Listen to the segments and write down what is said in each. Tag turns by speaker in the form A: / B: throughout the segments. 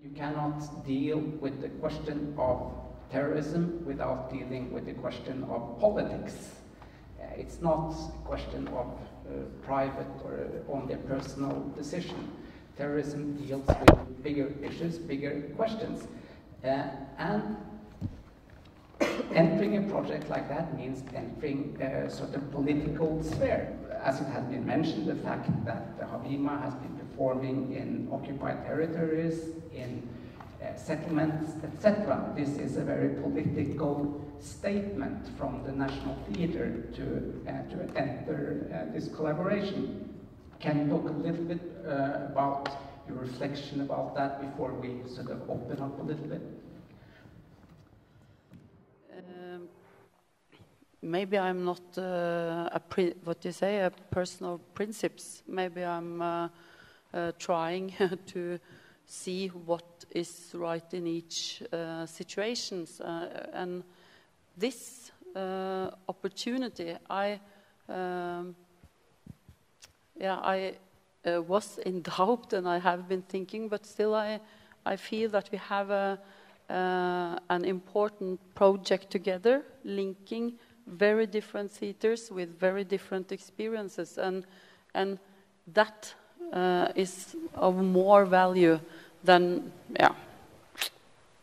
A: You cannot deal with the question of terrorism without dealing with the question of politics. It's not a question of private or only a personal decision. Terrorism deals with bigger issues, bigger questions. And entering a project like that means entering a sort of political sphere. As it has been mentioned, the fact that HaBima has been performing in occupied territories, in settlements, etc. This is a very political statement from the National Theatre to enter this collaboration. Can you talk a little bit about your reflection about that before we sort of open up a little bit?
B: Maybe I'm not a person of principles. Maybe I'm trying to see what is right in each situations. And this opportunity, I was in doubt, and I have been thinking, but still I feel that we have an important project together, linking very different theaters with very different experiences, and that is of more value than, I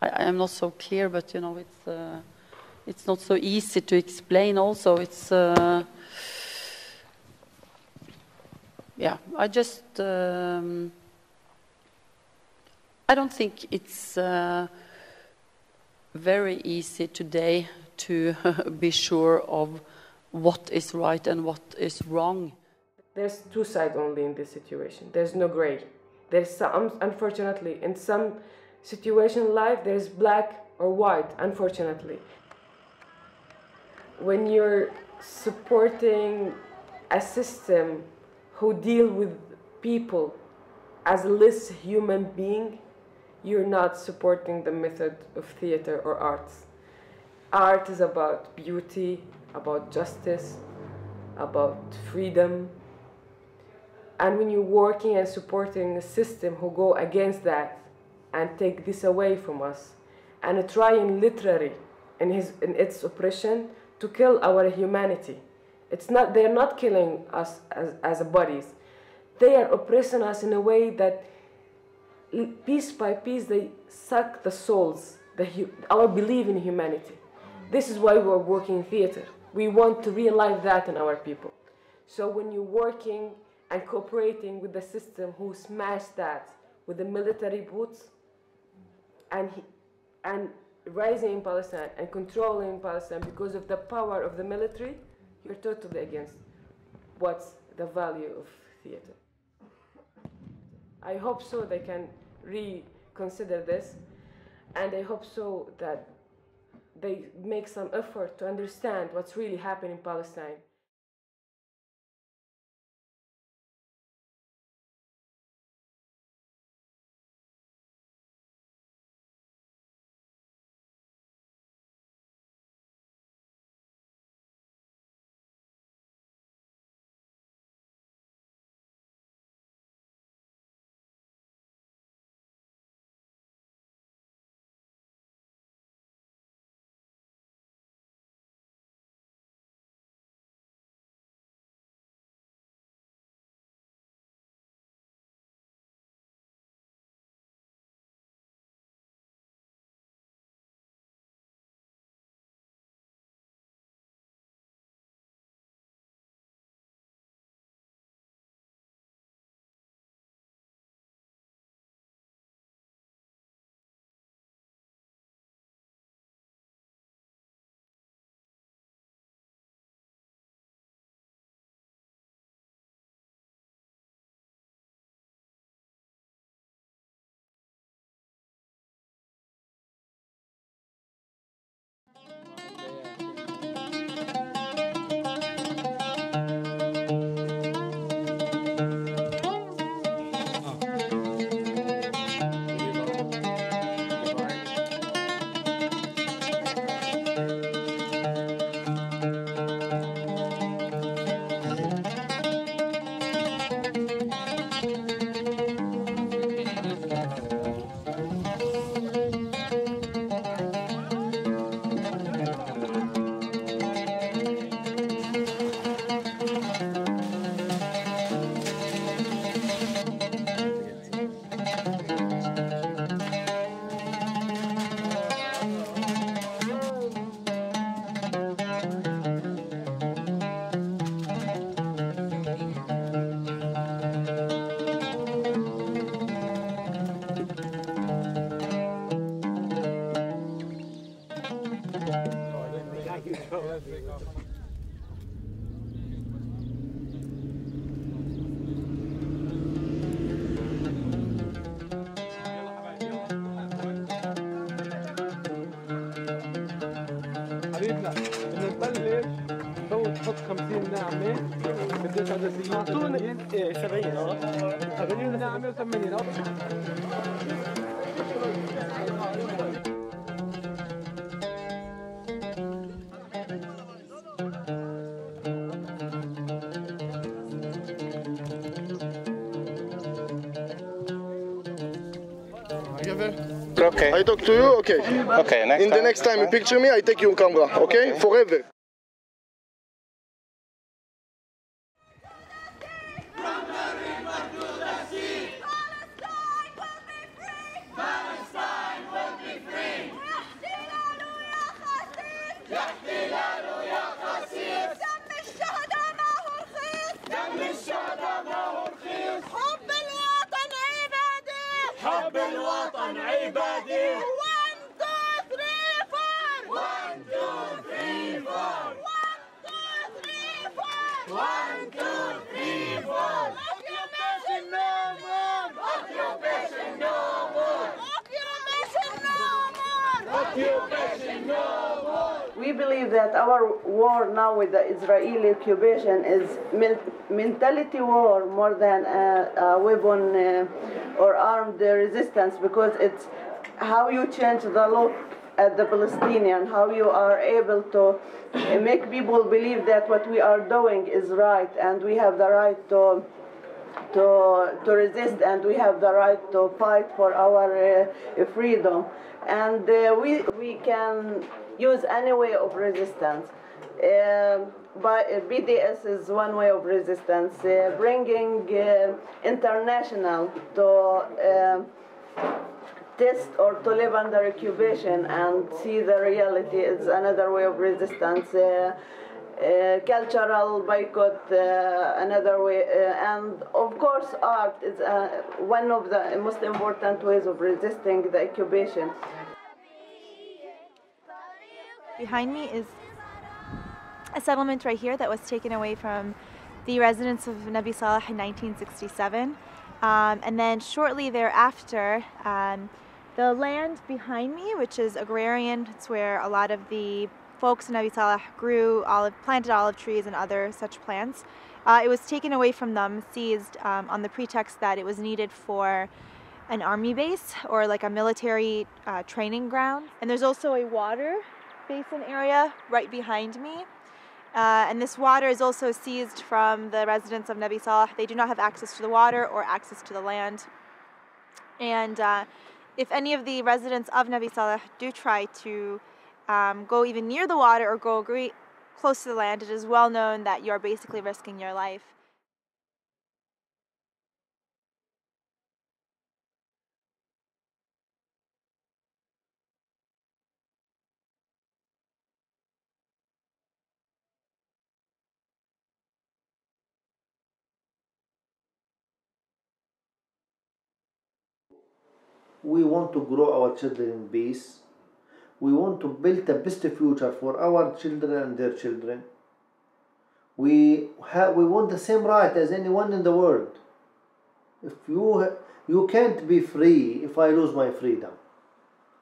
B: am not so clear, but you know, it's not so easy to explain also. It's I just I don't think it's very easy today to be sure of what is right and what is wrong.
C: There's two sides only in this situation. There's no gray. There's some, unfortunately, in some situation in life, there's black or white, unfortunately. When you're supporting a system who deal with people as less human being, you're not supporting the method of theater or arts. Art is about beauty, about justice, about freedom. And when you're working and supporting a system who go against that and take this away from us and trying literally in its oppression to kill our humanity. They're not killing us as bodies. They are oppressing us in a way that piece by piece they suck the souls, our belief in humanity. This is why we're working in theater. We want to realize that in our people. So when you're working and cooperating with the system who smashed that with the military boots and rising in Palestine and controlling Palestine because of the power of the military, you're totally against what's the value of theater. I hope so they can reconsider this, and I hope so that they make some effort to understand what's really happening in Palestine.
D: بتبلش تحط 50 ناعمة قديش عدسيين؟ 80 ايه 70 70 ناعمة و80
E: Okay.
F: I talk to you, okay.
E: Okay, next
F: In the next time you picture me, I take you on camera, okay? Forever.
G: حب الوطن عبادي 1 2 3 4 1 2 3 4 1 2 3 4 Occupation no more Occupation no more Occupation no more Occupation no more.
H: We believe that our war now with the Israeli occupation is mentality war more than a weapon or armed resistance, because it's how you change the look at the Palestinian, how you are able to make people believe that what we are doing is right and we have the right to resist and we have the right to fight for our freedom. And we can use any way of resistance. But BDS is one way of resistance. Bringing international to test or to live under occupation and see the reality is another way of resistance. Cultural boycott, another way, and of course art is one of the most important ways of resisting the occupation.
I: Behind me is a settlement right here that was taken away from the residents of Nabi Saleh in 1967. And then shortly thereafter, the land behind me, which is agrarian, it's where a lot of the folks in Nabi Saleh planted olive trees and other such plants. It was taken away from them, seized on the pretext that it was needed for an army base or like a military training ground. And there's also a water basin area right behind me. And this water is also seized from the residents of Nabi Saleh. They do not have access to the water or access to the land. And if any of the residents of Nabi Saleh do try to go even near the water or go close to the land, it is well known that you are basically risking your life.
J: We want to grow our children in peace. We want to build the best future for our children and their children. We want the same right as anyone in the world. If you can't be free if I lose my freedom.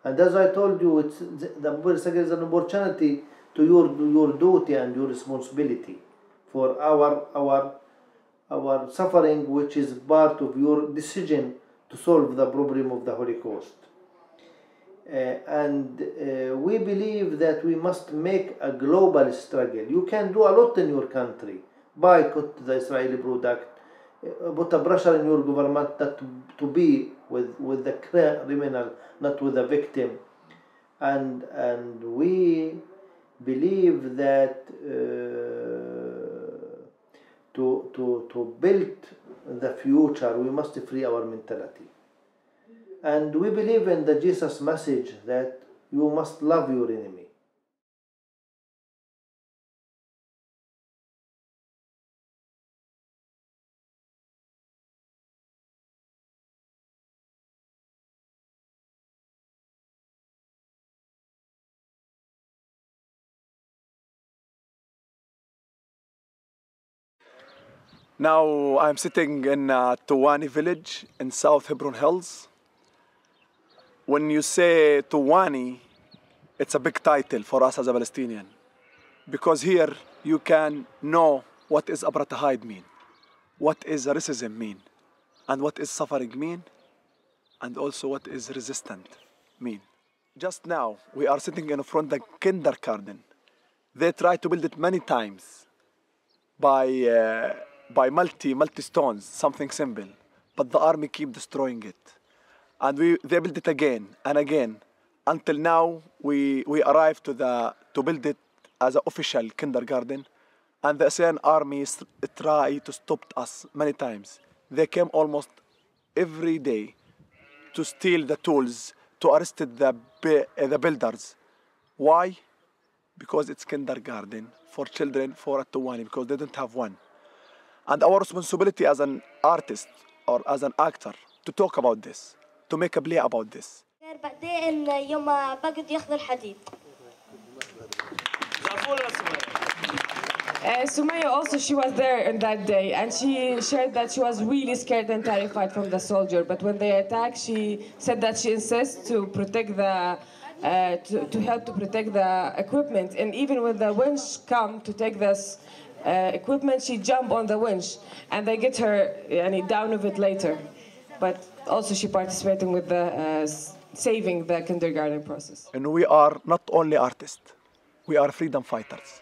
J: And as I told you, is an opportunity to your duty and your responsibility for our suffering, which is part of your decision to solve the problem of the Holocaust. We believe that we must make a global struggle. You can do a lot in your country. Boycott the Israeli product, put a pressure on your government not to be with the criminal, not with the victim. And we believe that to build the future, we must free our mentality. And we believe in the Jesus message that you must love your enemy.
K: Now I'm sitting in Tuwani village in South Hebron Hills. When you say Tuwani, it's a big title for us as a Palestinian. because here you can know what is apartheid mean, what is racism mean, and what is suffering mean, and also what is resistant mean. Just now, we are sitting in front of the kindergarten. They tried to build it many times by multi stones, something simple, but the army keep destroying it. And they built it again and again, until now we arrived to build it as an official kindergarten, and the Syrian army tried to stop us many times. They came almost every day to steal the tools, to arrest the builders. Why? Because it's kindergarten for children for Atwani, because they don't have one. And our responsibility as an artist or as an actor to talk about this, to make a play about this.
L: بعدين يوم ما بقوا ياخذوا الحديد.
C: Sumaya also, she was there on that day, and she shared that she was really scared and terrified from the soldier. But when they attacked, she said that she insists to protect the, to help to protect the equipment. And even when the winch come to take this equipment, she jump on the winch, and they get her down of it later. But also she participating with the saving the kindergarten process.
K: And we are not only artists, we are freedom fighters.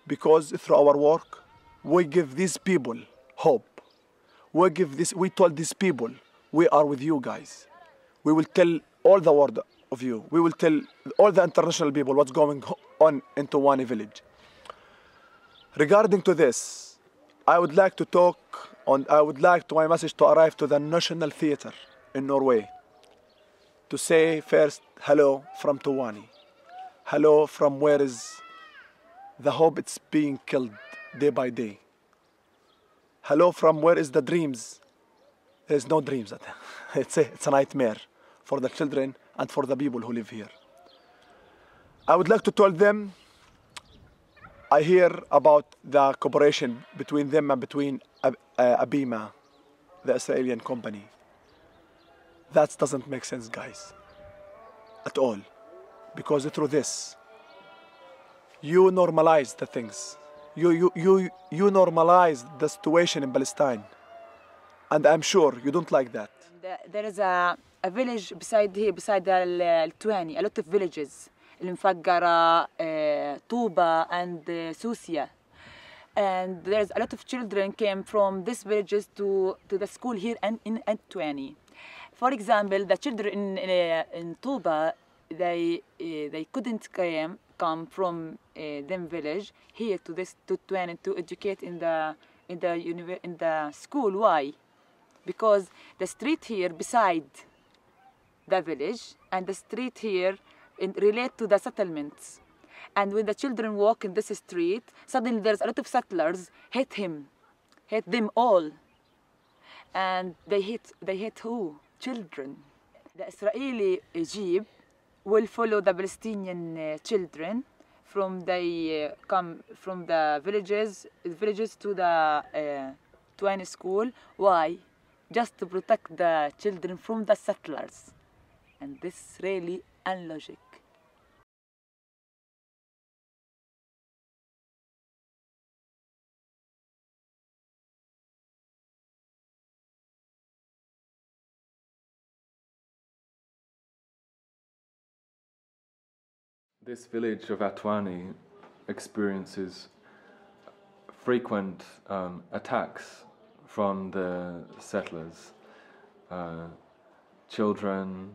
K: Because through our work, we give these people hope. We told these people, we are with you guys. We will tell all the world of you. We will tell all the international people what's going on in Tawani village. Regarding to this, I would like to my message to arrive to the National Theatre in Norway to say first, hello from Tawani. Hello from where is the hope it's being killed day by day. Hello from where is the dreams? There's no dreams. It's a nightmare for the children and for the people who live here. I would like to tell them, I hear about the cooperation between them and between HaBima, the Israeli company. That doesn't make sense, guys, at all. Because through this, you normalize the things. You normalize the situation in Palestine. And I'm sure you don't like that.
M: There is a village beside here, beside Al-Tuani, a lot of villages. Al-Mfaggara, Tuba, and Susia. And there's a lot of children came from these villages to the school here and in Al-Tuani. For example, the children in Tuba, they couldn't come from them village here to Tuani to educate in the school. Why? Because the street here beside the village and the street here relate to the settlements. And when the children walk in this street, suddenly there's a lot of settlers hate them all. And they hate who? Children. The Israeli jeep will follow the Palestinian children from they come from the villages to the Tuani school. Why? Just to protect the children from the settlers. And this is really unlogic.
N: This village of Atwani experiences frequent attacks from the settlers. Children,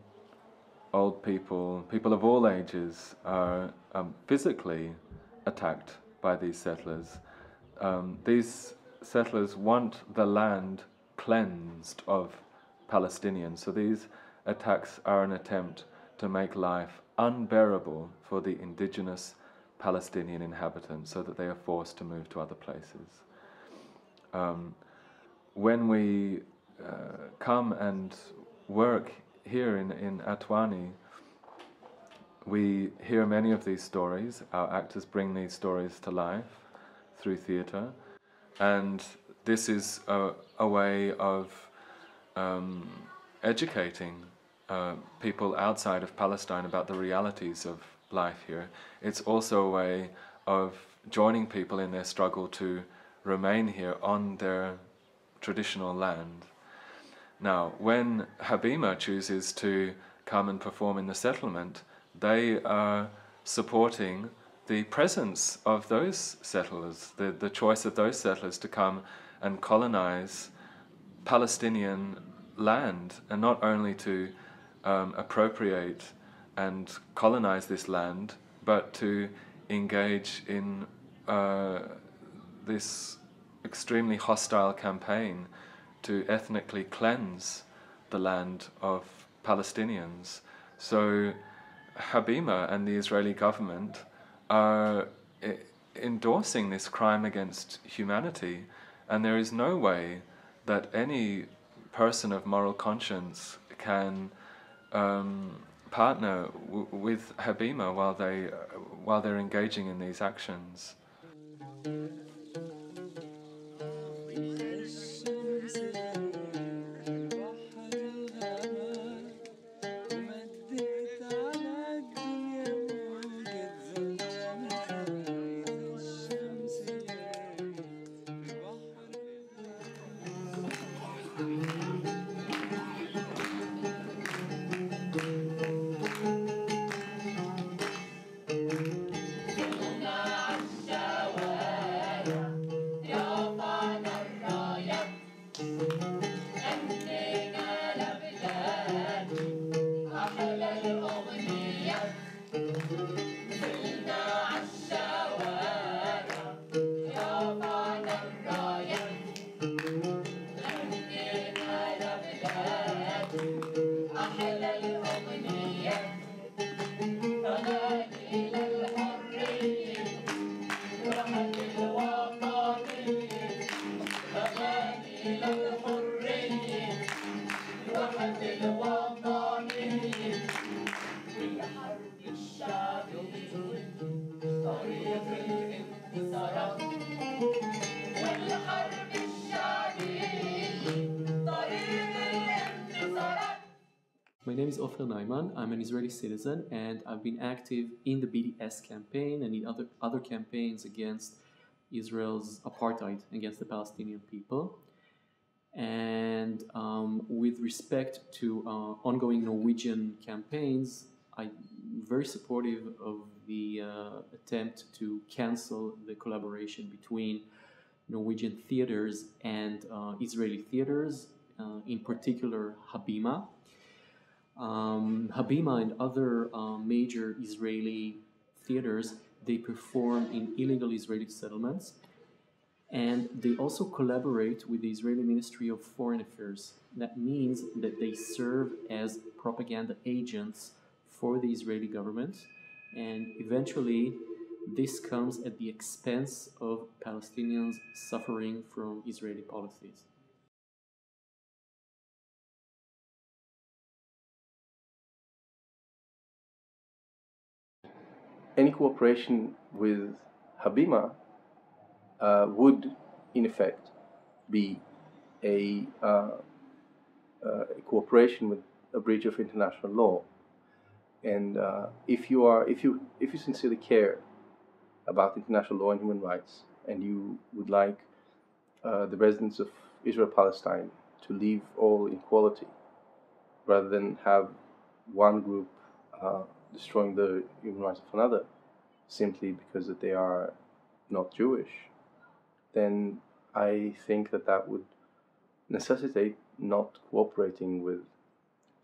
N: old people, people of all ages are physically attacked by these settlers. These settlers want the land cleansed of Palestinians, so these attacks are an attempt to make life unbearable for the indigenous Palestinian inhabitants so that they are forced to move to other places. When we come and work here in Atwani, we hear many of these stories. Our actors bring these stories to life through theatre, and this is a way of educating people outside of Palestine about the realities of life here. It's also a way of joining people in their struggle to remain here on their traditional land. Now, when HaBima chooses to come and perform in the settlement, they are supporting the presence of those settlers, the choice of those settlers to come and colonize Palestinian land, and not only to appropriate and colonize this land, but to engage in this extremely hostile campaign to ethnically cleanse the land of Palestinians. So HaBima and the Israeli government are endorsing this crime against humanity, and there is no way that any person of moral conscience can partner with HaBima while they're engaging in these actions.
O: My name is Ofer Naiman. I'm an Israeli citizen, and I've been active in the BDS campaign and in other campaigns against Israel's apartheid against the Palestinian people. And with respect to ongoing Norwegian campaigns, I'm very supportive of the attempt to cancel the collaboration between Norwegian theaters and Israeli theaters, in particular HaBima. HaBima and other major Israeli theaters, they perform in illegal Israeli settlements, and they also collaborate with the Israeli Ministry of Foreign Affairs. That means that they serve as propaganda agents for the Israeli government, and eventually this comes at the expense of Palestinians suffering from Israeli policies.
P: Any cooperation with HaBima would, in effect, be a cooperation with a breach of international law. And if you sincerely care about international law and human rights, and you would like the residents of Israel-Palestine to live all in equality, rather than have one group destroying the human rights of another simply because that they are not Jewish, then I think that would necessitate not cooperating with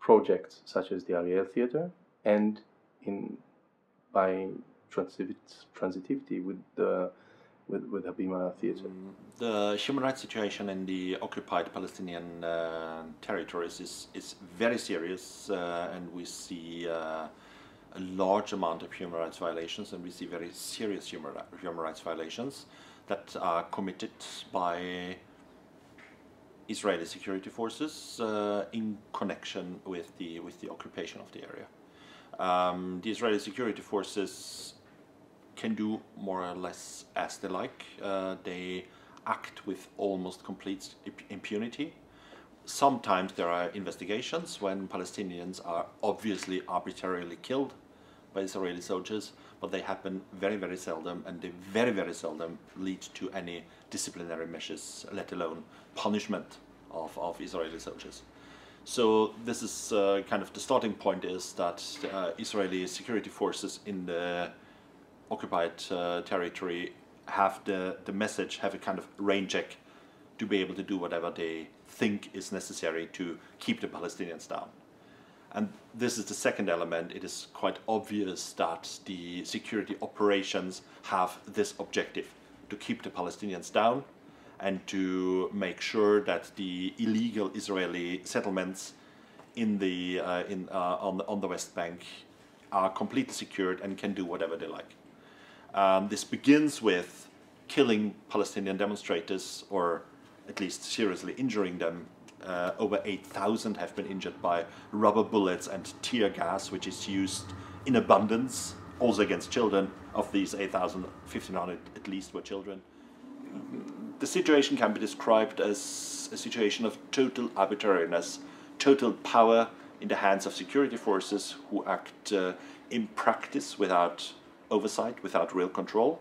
P: projects such as the Ariel Theatre, and by transitivity with HaBima Theatre.
Q: The human rights situation in the occupied Palestinian territories is very serious, and we see a large amount of human rights violations, and we see very serious human rights violations that are committed by Israeli security forces in connection with the occupation of the area. The Israeli security forces can do more or less as they like. They act with almost complete impunity. Sometimes there are investigations when Palestinians are obviously arbitrarily killed by Israeli soldiers, but they happen very, very seldom, and they very, very seldom lead to any disciplinary measures, let alone punishment of Israeli soldiers. So this is kind of the starting point, is that Israeli security forces in the occupied territory have the message, have a kind of rain check to be able to do whatever they think is necessary to keep the Palestinians down. And this is the second element. It is quite obvious that the security operations have this objective, to keep the Palestinians down and to make sure that the illegal Israeli settlements in the, on the West Bank are completely secured and can do whatever they like. This begins with killing Palestinian demonstrators, or at least seriously injuring them. Over 8,000 have been injured by rubber bullets and tear gas, which is used in abundance, also against children. Of these 8,000, 1,500 at least were children. The situation can be described as a situation of total arbitrariness, total power in the hands of security forces who act in practice without oversight, without real control,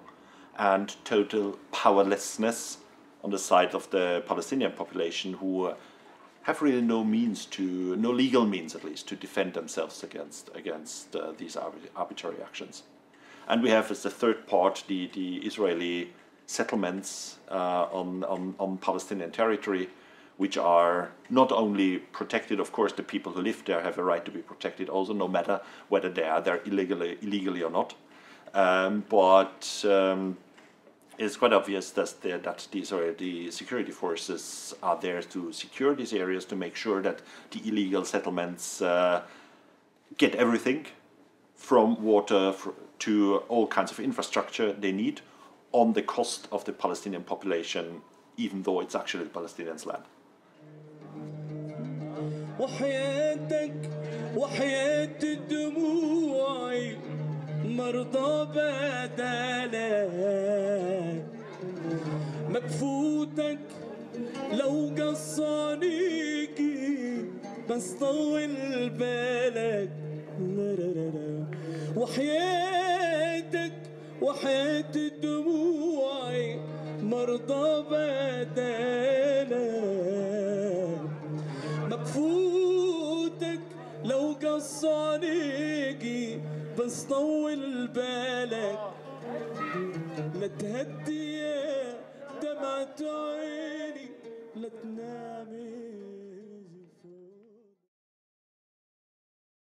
Q: and total powerlessness on the side of the Palestinian population, who have really no means to, no legal means at least, to defend themselves against these arbitrary actions. And we have as the third part the Israeli settlements on Palestinian territory, which are not only protected. Of course, the people who live there have a right to be protected also, no matter whether they are there illegally or not. But it's quite obvious that the security forces are there to secure these areas, to make sure that the illegal settlements get everything from water to all kinds of infrastructure they need on the cost of the Palestinian population, even though it's actually the Palestinians' land.
G: وحياتك وحياة الدموع مرضى بدالك مكفوتك لو قصانيكي بس طول بالك وحياتك وحياة الدموع مرضى بدالك مكفوتك لو قصانيكي بس طول بالك لا تهدي يا دمعة عين